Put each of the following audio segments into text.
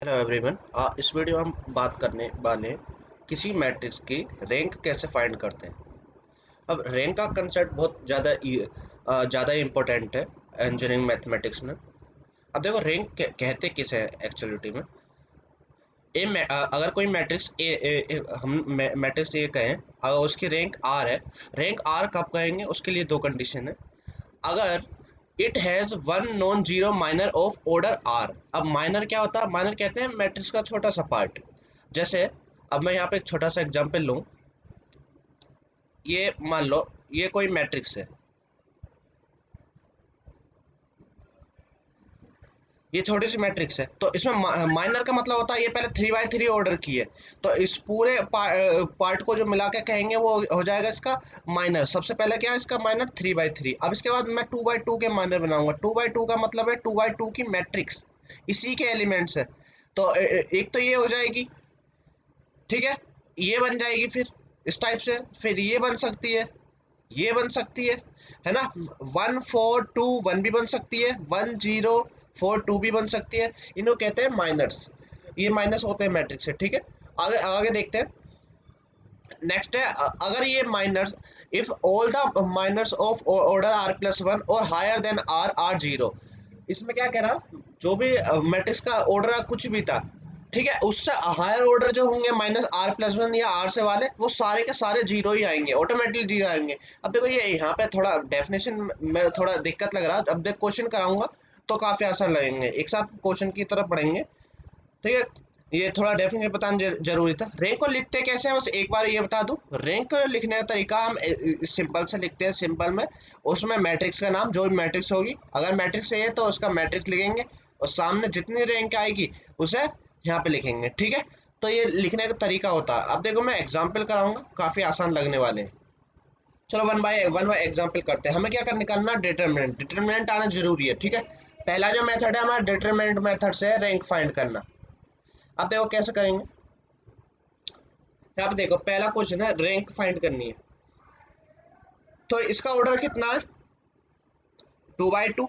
Hello everyone. इस video में हम बात करने वाले हैं किसी मैट्रिक्स की रैंक कैसे फाइंड करते हैं। अब रैंक का कंसेप्ट बहुत ज़्यादा इम्पोर्टेंट है इंजीनियरिंग मैथमेटिक्स में। अब देखो रैंक कहते किसे हैं एक्चुअलिटी में। अगर कोई मैट्रिक्स हम मैट्रिक्स ए कहें, अगर उसकी रैंक आर है, रैंक आर कब कहेंगे उसके लिए दो कंडीशन है। अगर it has one non zero minor of order R. अब माइनर क्या होता है? माइनर कहते हैं मैट्रिक्स का छोटा सा पार्ट। जैसे अब मैं यहाँ पे एक छोटा सा एग्जांपल लूँ। ये मान लो ये कोई मैट्रिक्स है, ये छोटी सी मैट्रिक्स है, तो इसमें माइनर का मतलब होता है ये पहले 3 बाई 3 ऑर्डर की है, तो इस पूरे पार्ट को जो मिला के कहेंगे वो हो जाएगा इसका माइनर। सबसे पहले क्या है इसका माइनर? 3 बाई 3। अब इसके बाद मैं 2 बाई 2 के माइनर बनाऊंगा। 2 बाई 2 का मतलब है 2 बाई 2 की मैट्रिक्स, इसी के एलिमेंट्स है। तो एक तो ये हो जाएगी, ठीक है, ये बन जाएगी, फिर इस टाइप से फिर ये बन सकती है, ये बन सकती है ना। 1 4 2 1 भी बन सकती है, 1 0 4 2 भी बन सकती है। इनको कहते हैं माइनर्स। ये माइनस होते हैं मैट्रिक्स से, ठीक है। आगे आगे देखते हैं। नेक्स्ट है अगर ये minors, if all the minors of order r plus one और higher than r are zero. इसमें क्या कह रहा, जो भी मैट्रिक्स का ऑर्डर कुछ भी था, ठीक है, उससे हायर ऑर्डर जो होंगे माइनस आर प्लस वन या आर से वाले, वो सारे के सारे जीरो ही आएंगे, ऑटोमेटिकली जीरो आएंगे। अब देखो ये यहाँ पे थोड़ा डेफिनेशन में थोड़ा दिक्कत लग रहा है। अब देख क्वेश्चन कराऊंगा तो काफी आसान लगेंगे, एक साथ क्वेश्चन की तरफ पढ़ेंगे, ठीक है। ये थोड़ा डेफिनेशन बताना जरूरी था। रैंक को लिखते कैसे हैं बस एक बार ये बता दूं। रैंक को लिखने का तरीका हम सिंपल से लिखते हैं। सिंपल में उसमें मैट्रिक्स का नाम, जो भी मैट्रिक्स होगी, अगर मैट्रिक्स है तो उसका मैट्रिक्स लिखेंगे और सामने जितनी रैंक आएगी उसे यहाँ पे लिखेंगे, ठीक है। तो ये लिखने का तरीका होता है। अब देखो मैं एग्जाम्पल कराऊंगा, काफी आसान लगने वाले हैं। चलो वन बाय एग्जाम्पल करते हैं। हमें क्या कर निकालना? डिटरमिनेंट। डिटरमिनेंट आना जरूरी है, ठीक है। पहला जो मेथड है हमारा डिटरमिनेंट मेथड से रैंक फाइंड करना। अब देखो कैसे करेंगे। यहाँ पे देखो पहला क्वेश्चन है, रैंक फाइंड करनी है, तो इसका ऑर्डर कितना है? 2 बाई 2,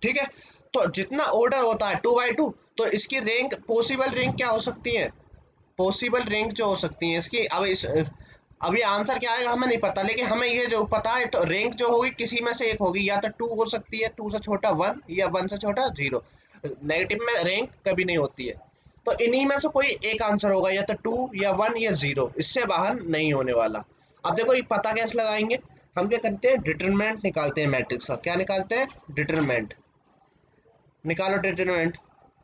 ठीक है। तो जितना ऑर्डर होता है 2 बाई 2, तो इसकी रैंक, पॉसिबल रैंक क्या हो सकती है? पॉसिबल रैंक जो हो सकती है इसकी, अभी आंसर क्या आएगा हमें नहीं पता, लेकिन हमें ये जो पता है, तो रैंक जो होगी किसी में से एक होगी, या तो 2 हो सकती है, 2 से छोटा 1, या 1 से छोटा 0। नेगेटिव में रैंक कभी नहीं होती है। तो इन्हीं में से कोई एक आंसर होगा, या तो 2 या 1 या 0, इससे बाहर नहीं होने वाला। अब देखो ये पता कैसे लगाएंगे। हम क्या करते हैं? डिटरमिनेंट निकालते हैं मैट्रिक्स का। क्या निकालते हैं? डिटरमिनेंट। निकालो डिटरमिनेंट।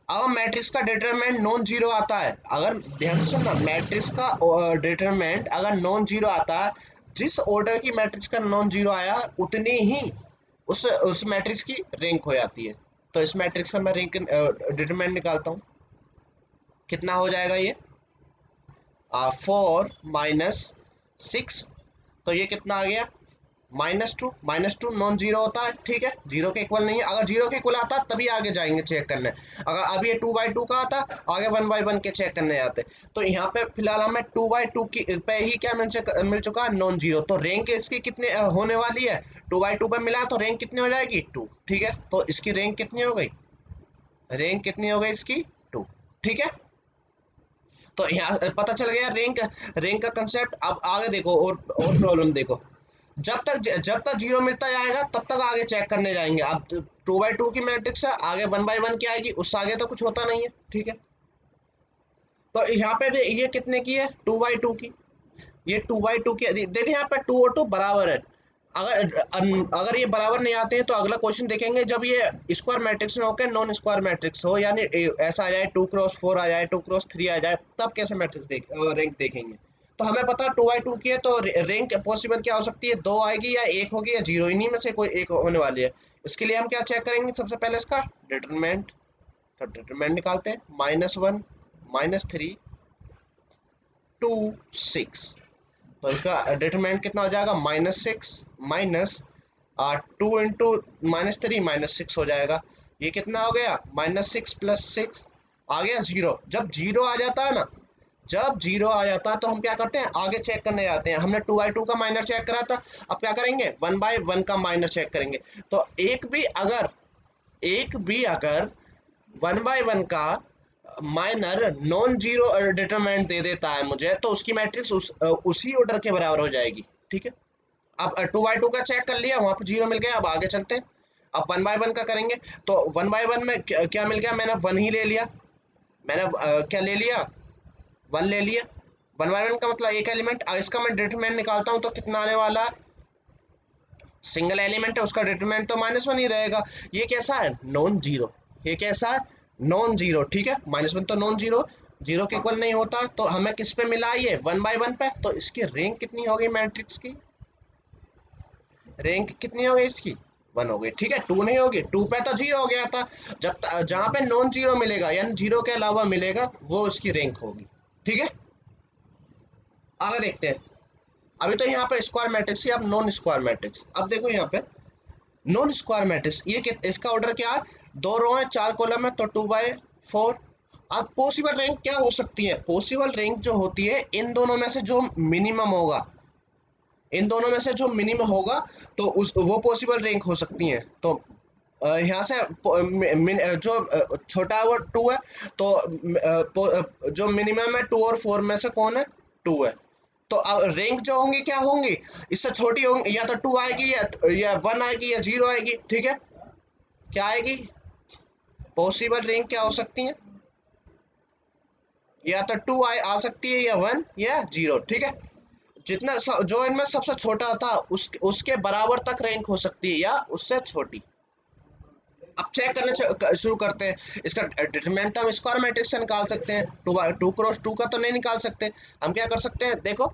अब मैट्रिक्स का डिटरमिनेंट नॉन जीरो आता है, अगर ध्यान से सुनना, मैट्रिक्स का डिटरमिनेंट अगर नॉन जीरो आता है, जिस ऑर्डर की मैट्रिक्स का नॉन जीरो आया उतनी ही उस मैट्रिक्स की रैंक हो जाती है। तो इस मैट्रिक्स का मैं रैंक डिटरमिनेंट निकालता हूँ। कितना हो जाएगा ये? 4 - 6। तो ये कितना आ गया? -2। -2 नॉन जीरो होता है, ठीक है, जीरो के इक्वल नहीं है। अगर जीरो के इक्वल आता तभी आगे जाएंगे चेक करने। अगर अब ये 2 बाई 2 का आता, आगे 1 बाई 1 के चेक करने जाते। तो यहाँ पे फिलहाल हमें 2 बाई 2 की पे ही क्या मिल चुका है? Non zero. तो रैंक इसकी कितने होने वाली है? 2 बाई 2 पे मिला तो रैंक कितनी हो जाएगी? 2, ठीक है। तो इसकी रैंक कितनी हो गई? रैंक कितनी हो गई इसकी? 2, ठीक है। तो यहाँ पता चल गया रैंक, रैंक का कंसेप्ट। अब आगे देखो, और प्रॉब्लम देखो। जब तक जीरो मिलता जाएगा तब तक आगे चेक करने जाएंगे। अब 2 बाई 2 की मैट्रिक्स है, आगे 1 बाई 1 की आएगी, उससे आगे तो कुछ होता नहीं है, ठीक है। तो यहाँ पे ये कितने की है? 2 बाई 2 की। ये 2 बाई 2 की देखिए, यहाँ पे 2 और 2 बराबर है। अगर ये बराबर नहीं आते हैं तो अगला क्वेश्चन देखेंगे, जब ये स्क्वायर मैट्रिक्स में होकर नॉन स्क्वायर मैट्रिक्स हो, यानी ऐसा आ जाए 2 × 4 आ जाए, 2 × 3 आ जाए, तब कैसे मैट्रिक्स रैंक देखेंगे। तो हमें पता 2 बाई 2 की है, तो रैंक पॉसिबल क्या हो सकती है? 2 आएगी या 1 होगी या 0, इन्हीं में से कोई एक होने वाली है। इसके लिए हम क्या चेक करेंगे? सबसे पहले इसका डिटरमिनेंट। तो डिटरमिनेंट निकालते हैं। -1 -3 2 6। तो इसका डिटरमिनेंट कितना हो जाएगा? -6 माइनस 2 × -3 -6 हो जाएगा। ये कितना हो गया? -6 + 6 आ गया 0। जब जीरो आ जाता है ना, जब जीरो आ जाता है तो हम क्या करते हैं? आगे चेक करने जाते हैं। हमने 2 बाई 2 का माइनर चेक करा था, अब क्या करेंगे? 1 बाई 1 का माइनर चेक करेंगे। तो एक भी अगर 1 बाई 1 का माइनर नॉन जीरो डिटरमिनेंट दे देता है मुझे, तो उसकी मैट्रिक्स उसी ऑर्डर के बराबर हो जाएगी। ठीक है, अब 2 by 2 का चेक कर लिया, वहां पर जीरो मिल गया। अब आगे चलते हैं, अब 1 by 1 का करेंगे। तो 1 by 1 में क्या मिल गया, मैंने 1 ही ले लिया। मैंने क्या ले लिया, 1 ले लिया। 1 by 1 का मतलब एक एलिमेंट। इसका मैं डिटरमिनेंट निकालता हूँ तो कितना आने वाला है, सिंगल एलिमेंट है, उसका डिटरमिनेंट तो -1 ही रहेगा। ये कैसा है, नॉन जीरो। ये कैसा है, नॉन जीरो। ठीक है, -1 तो नॉन जीरो, जीरो के इक्वल नहीं होता। तो हमें किस पे मिला, ये 1 by 1 पे। तो इसकी रैंक कितनी हो गई, मैट्रिक्स की रैंक कितनी हो गई इसकी, 1 हो गई। ठीक है, 2 नहीं होगी, 2 पे तो जीरो हो गया था। जहां पे नॉन जीरो मिलेगा यानी जीरो के अलावा मिलेगा, वो उसकी रैंक होगी। ठीक है, आगे देखते हैं। अभी तो यहाँ पे स्क्वायर मैट्रिक्स ही, अब नॉन स्क्वायर मैट्रिक्स। अब देखो यहाँ पे नॉन स्क्वायर मैट्रिक्स, ये इसका ऑर्डर क्या है, 2 रो है 4 कॉलम है, तो 2/4। अब पॉसिबल रैंक क्या हो सकती है, पॉसिबल रैंक जो होती है इन दोनों में से जो मिनिमम होगा, इन दोनों में से जो मिनिमम होगा, तो उस वो पॉसिबल रैंक हो सकती है। तो यहाँ से जो छोटा है वो 2 है, तो जो मिनिमम है 2 और 4 में से कौन है, 2 है। तो अब रैंक जो होंगी क्या होंगी, इससे छोटी होंगी, या तो 2 आएगी या 1 आएगी या 0 आएगी। ठीक है, क्या आएगी, पॉसिबल रैंक क्या हो सकती है, या तो 2 आ सकती है, या 1 या 0। ठीक है, जो इनमें सबसे छोटा था उसके बराबर तक रैंक हो सकती है, या उससे छोटी। अब चेक करने शुरू करते हैं। इसका डिटरमिनेंट हम स्क्वायर मैट्रिक्स से निकाल सकते हैं, 2 × 2 का तो नहीं निकाल सकते। हम क्या कर सकते हैं, देखो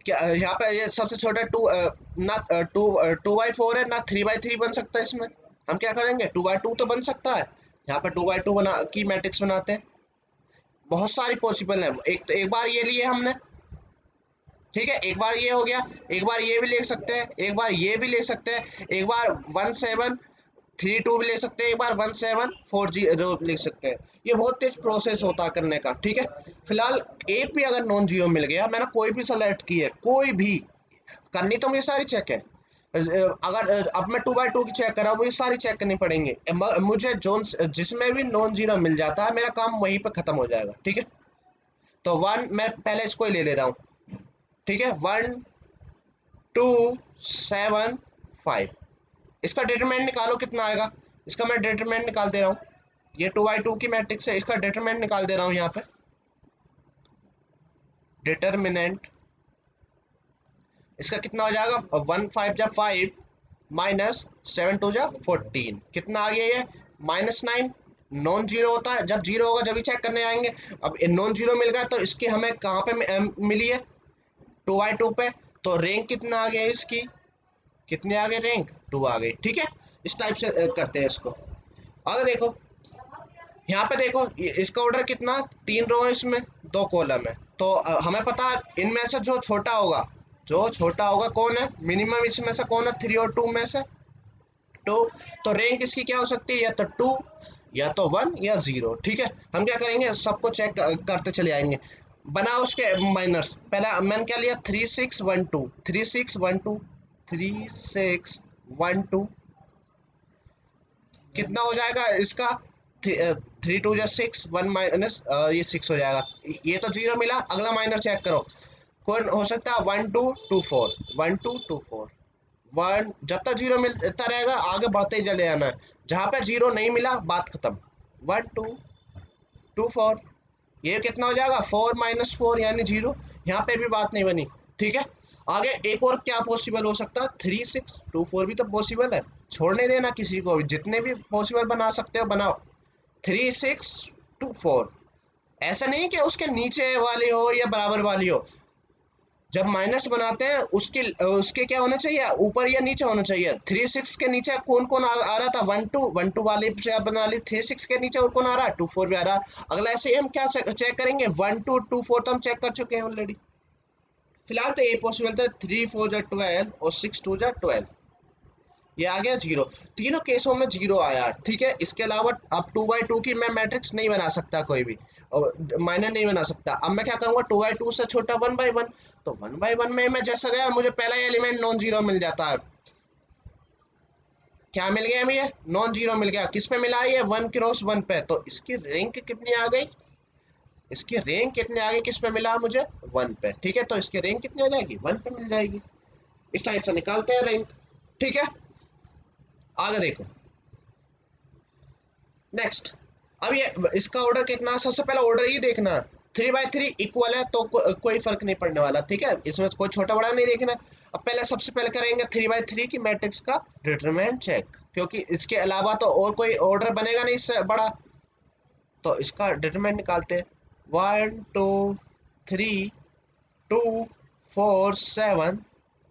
क्या यहाँ पे ये सबसे छोटा ना 2/4 है, ना 3/3 बन सकता है इसमें। हम क्या करेंगे, 2/2 तो बन सकता है। यहाँ पे 2/2 बना की मैट्रिक्स बनाते हैं। बहुत सारी पॉसिबल है, एक बार ये लिए हमने। ठीक है, एक बार ये हो गया, एक बार ये भी ले सकते हैं, एक बार ये भी ले सकते हैं, एक बार 1732 भी ले सकते हैं, एक बार 1740 लिख सकते हैं। ये बहुत तेज प्रोसेस होता है करने का। ठीक है, फिलहाल एक भी अगर नॉन जीरो मिल गया, मैंने कोई भी सेलेक्ट की है, कोई भी करनी तो मुझे सारी चेक है। अगर अब मैं 2/2 की चेक कर रहा हूँ, मुझे सारी चेक करनी पड़ेंगे। मुझे जोन जिसमें भी नॉन जीरो मिल जाता है, मेरा काम वहीं पे खत्म हो जाएगा। ठीक है, तो 1 मैं पहले इसको ही ले ले रहा हूँ। ठीक है, 1 2 7 5। इसका डिटरमिनेंट निकालो कितना आएगा, इसका मैं डिटरमिनेंट निकाल दे रहा हूँ। ये 2/2 की मैट्रिक्स है, इसका डिटरमिनेंट निकाल दे रहा हूँ यहाँ पे। डिटरमिनेंट इसका कितना हो जाएगा, 1 5 जा 5 -7 2 जा 14। कितना आ गया ये, -9। नॉन जीरो होता है, जब जीरो होगा जब ही चेक करने आएंगे। अब नॉन जीरो मिल गया, तो इसकी हमें कहाँ पे मिली है, 2/2 पे। तो रैंक कितना आ गया इसकी, कितने आ गए, रैंक 2 आ गई। ठीक है, इस टाइप से करते हैं इसको। अगर देखो यहाँ पे देखो, इसका ऑर्डर कितना, 3 रो है इसमें, 2 कॉलम है। तो हमें पता है इनमें से जो छोटा होगा, जो छोटा होगा कौन है, मिनिमम इसमें से कौन है, 3 और 2 में से 2। तो रैंक इसकी क्या हो सकती है, या तो 2 या तो 1 या 0। ठीक है, हम क्या करेंगे, सबको चेक करते चले आएंगे। बनाओ उसके माइनर्स। पहला मैंने क्या लिया, 3 6 1 2 3 6 1 2 3 6 1 2। कितना हो जाएगा इसका, 3 2 जा 6, 1 माइनस ये 6 हो जाएगा। ये तो 0 मिला, अगला माइनर चेक करो, कौन हो सकता है, 1 2 2 4 1 2 2 4 1। जब तक 0 मिलता रहेगा आगे बढ़ते ही चले जाना है। जहाँ पे 0 नहीं मिला, बात खत्म। 1 2 2 4, ये कितना हो जाएगा, 4 -4 यानी 0। यहाँ पे भी बात नहीं बनी। ठीक है, आगे एक और क्या पॉसिबल हो सकता है, 3 6 2 4 भी तो पॉसिबल है। छोड़ने देना किसी को भी, जितने भी पॉसिबल बना सकते हो बनाओ। 3 6 2 4, ऐसा नहीं कि उसके नीचे वाली हो या बराबर वाली हो। जब माइनस बनाते हैं उसके उसके क्या होना चाहिए, ऊपर या नीचे होना चाहिए। 3 6 के नीचे कौन कौन आ रहा था, 1 2 1 2 वाले से आप बना ली। 3 6 के नीचे और कौन आ रहा है, 2 4 भी आ रहा। अगला ऐसे ही हम क्या चेक करेंगे, 1 2 2 4 तो हम चेक कर चुके हैं ऑलरेडी। फिलहाल तो ये पॉसिबल था, 3 4 जा 12 और 6 2 जा 12। ये आ गया 0, तीनों केसों में 0 आया। ठीक है, इसके अलावा अब 2/2 की मैं मैट्रिक्स नहीं बना सकता, कोई भी और माइनर नहीं बना सकता। अब मैं क्या करूंगा, 2/2 से छोटा 1/1। तो 1/1 में मैं जैसा गया, मुझे पहला एलिमेंट नॉन जीरो मिल जाता है। क्या मिल गया हमें, ये नॉन जीरो मिल गया। किस पे मिला है ये, 1 क्रॉस 1 पे। तो इसकी रैंक कितनी आ गई, इसकी रैंक कितनी आ गई, किस पे मिला मुझे, 1 पे। ठीक है, तो इसकी रैंक कितनी हो जाएगी, 1 पे मिल जाएगी। इस टाइप से निकालते हैं रैंक। ठीक है, आगे देखो नेक्स्ट। अब ये इसका ऑर्डर कितना, सबसे पहला ऑर्डर ये देखना, 3 बाई 3 इक्वल है तो कोई फर्क नहीं पड़ने वाला। ठीक है, इसमें कोई छोटा बड़ा नहीं देखना। अब पहले सबसे पहले करेंगे 3 बाई 3 की मैट्रिक्स का डिटरमिनेंट चेक, क्योंकि इसके अलावा तो और कोई ऑर्डर बनेगा नहीं इससे बड़ा। तो इसका डिटरमिनेंट निकालते हैं, 1 2 3 2 4 7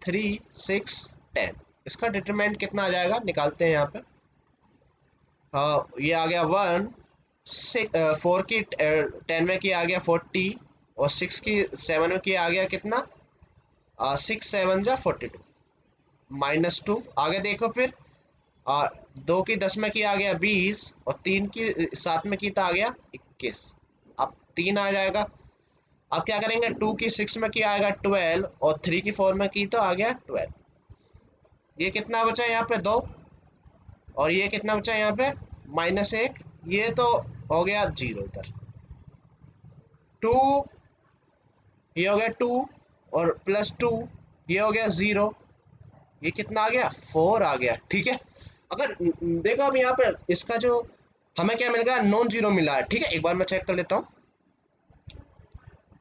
3 6 10। इसका डिटरमिनेंट कितना आ जाएगा, निकालते हैं यहाँ पे। ये आ गया 1, 4 की 10 में की आ गया 40, और 6 की 7 में की आ गया कितना, 6 7 जा 42, -2। आगे देखो फिर, 2 की 10 में की आ गया 20, और 3 की 7 में की तो आ गया 21। अब 3 आ जाएगा। अब क्या करेंगे, 2 की 6 में की आएगा 12, और 3 की 4 में की तो आ गया 12। ये कितना बचा यहाँ पे, 2, और ये कितना बचा यहाँ पे, -1। ये तो हो गया 0 इधर, 2, ये हो गया 2, और +2, ये हो गया 0। ये कितना आ गया, 4 आ गया। ठीक है, अगर देखो अब यहाँ पर इसका जो हमें क्या मिल गया, नॉन जीरो मिला है। ठीक है, एक बार मैं चेक कर लेता हूँ।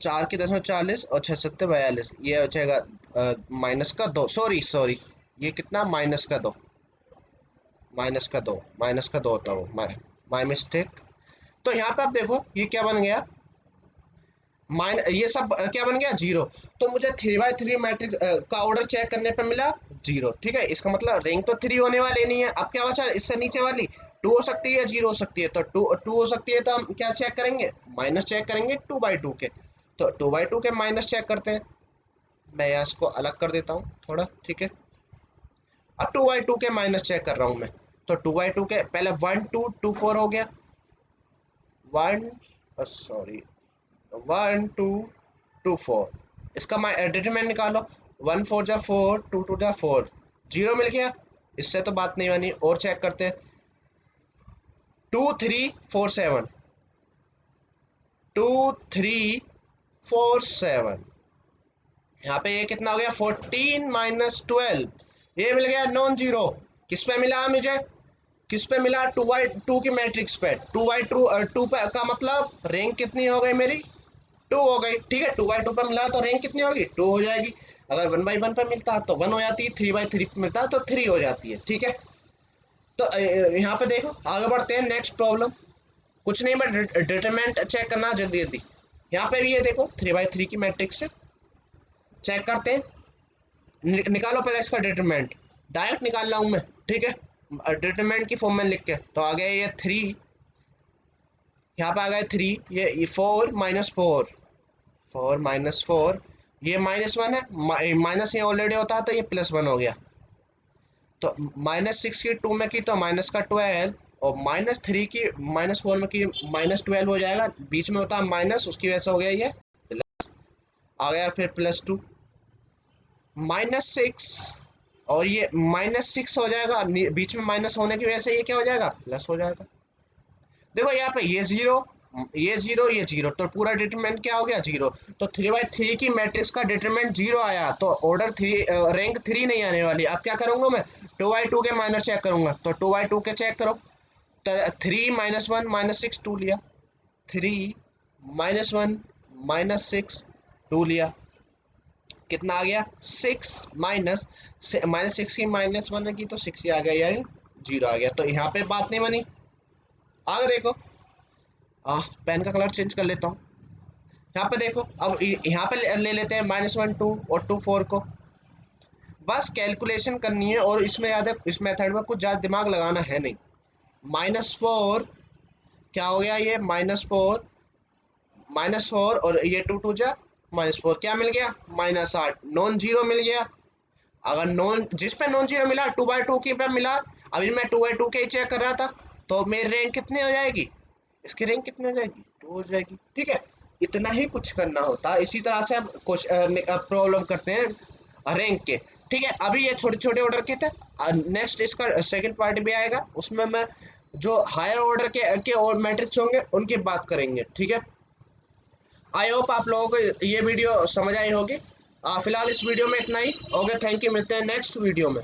4 की 10 में 40, और 6 7 42, ये हो जाएगा -2। सॉरी सॉरी, ये कितना, -2, -2 होता है वो, माई मिस्टेक। तो यहाँ पे आप देखो ये क्या बन गया, ये सब क्या बन गया, 0। तो मुझे 3 बाई 3 मैट्रिक्स का ऑर्डर चेक करने पे मिला 0। ठीक है, इसका मतलब रैंक तो 3 होने वाली नहीं है। अब क्या बचा इससे नीचे वाली, 2 हो सकती है, 0 हो सकती है। तो 2 हो सकती है, तो हम क्या चेक करेंगे, माइनस चेक करेंगे 2/2 के। तो 2/2 के माइनस चेक करते हैं। मैं यहाँ इसको अलग कर देता हूँ थोड़ा। ठीक है, अब 2/2 के माइनस चेक कर रहा हूँ मैं। तो 2/2 के पहले 1 2 2 4 हो गया, 1 सॉरी 1 2 2 4। इसका डिटरमिनेंट निकालो, 1 4 जा 4, 2 2 जा 4, 0 मिल गया। इससे तो बात नहीं बनी, और चेक करते हैं। 2 3 4 7, 2 3 4 7, यहाँ पे ये कितना हो गया, 14 - 12। ये मिल गया नॉन जीरो। किस पे मिला मुझे, किस पे मिला, 2/2 की मैट्रिक्स पे। 2/2 पे का मतलब रैंक कितनी हो गई मेरी, 2 हो गई। ठीक है, 2/2 पे मिला तो रैंक कितनी होगी, 2 हो जाएगी। अगर 1/1 पे मिलता तो 1 हो जाती है, 3/3 पे मिलता तो 3 हो जाती है। ठीक है, तो यहाँ पे देखो, आगे बढ़ते हैं नेक्स्ट प्रॉब्लम। कुछ नहीं, बट डिटरमिनेंट चेक करना जल्दी जल्दी। यहाँ पे भी ये देखो 3/3 की मैट्रिक्स से चेक करते हैं। निकालो पहले इसका डिटरमिनेंट, डायरेक्ट निकाल रहा हूँ मैं। ठीक है, डिटरमिनेंट की फॉर्म में लिख के, तो आ गया ये 3, यहाँ पे आ गया 3, ये 4 - 4, 4 - 4, ये -1 है, माइनस ये ऑलरेडी होता है तो ये +1 हो गया। तो -6 की 2 में की तो -12, और -3 की -4 में की -12 हो जाएगा। बीच में होता है माइनस, उसकी वजह से हो गया ये प्लस। आ गया फिर +2, -6, और ये -6 हो जाएगा। बीच में माइनस होने की वजह से ये क्या हो जाएगा, प्लस हो जाएगा। देखो यहाँ पे ये 0, ये 0, ये 0, तो पूरा डिटरमिनेंट क्या हो गया, 0। तो 3/3 की मैट्रिक्स का डिटरमिनेंट 0 आया, तो ऑर्डर 3, रैंक 3 नहीं आने वाली। अब क्या करूंगा मैं, 2/2 के माइनस चेक करूंगा। तो 2/2 के चेक करो, तो 3 - 1 - 6 2 लिया, 3 - 1 - 6 2 लिया, कितना आ गया, 6 -6 की -1 की तो 6 ही आ गया, यानी 0 आ गया। तो यहाँ पे बात नहीं बनी। आगे देखो, पेन का कलर चेंज कर लेता हूँ। यहाँ पे देखो, अब यहाँ पे ले लेते हैं -1 2 और 2 4 को। बस कैलकुलेशन करनी है, और इसमें याद है, इस मेथड में कुछ ज़्यादा दिमाग लगाना है नहीं। -4 क्या हो गया, ये -4 और ये 2 2 जा -4, क्या मिल गया, -8, नॉन जीरो मिल गया। अगर नॉन, जिस पे नॉन जीरो मिला 2/2 की पे मिला। अभी मैं 2/2 के ही चेक कर रहा था, तो मेरी रैंक कितनी हो जाएगी, इसकी रैंक कितनी हो जाएगी, 2 हो जाएगी। ठीक है, इतना ही कुछ करना होता है। इसी तरह से हम कुछ प्रॉब्लम करते हैं रैंक के। ठीक है, अभी ये छोटे छोटे ऑर्डर के थे। नेक्स्ट इसका सेकंड पार्ट भी आएगा, उसमें मैं जो हायर ऑर्डर के और मैट्रिक्स होंगे उनकी बात करेंगे। ठीक है, आई होप आप लोगों को ये वीडियो समझ आई होगी। फिलहाल इस वीडियो में इतना ही। ओके, थैंक यू, मिलते हैं नेक्स्ट वीडियो में।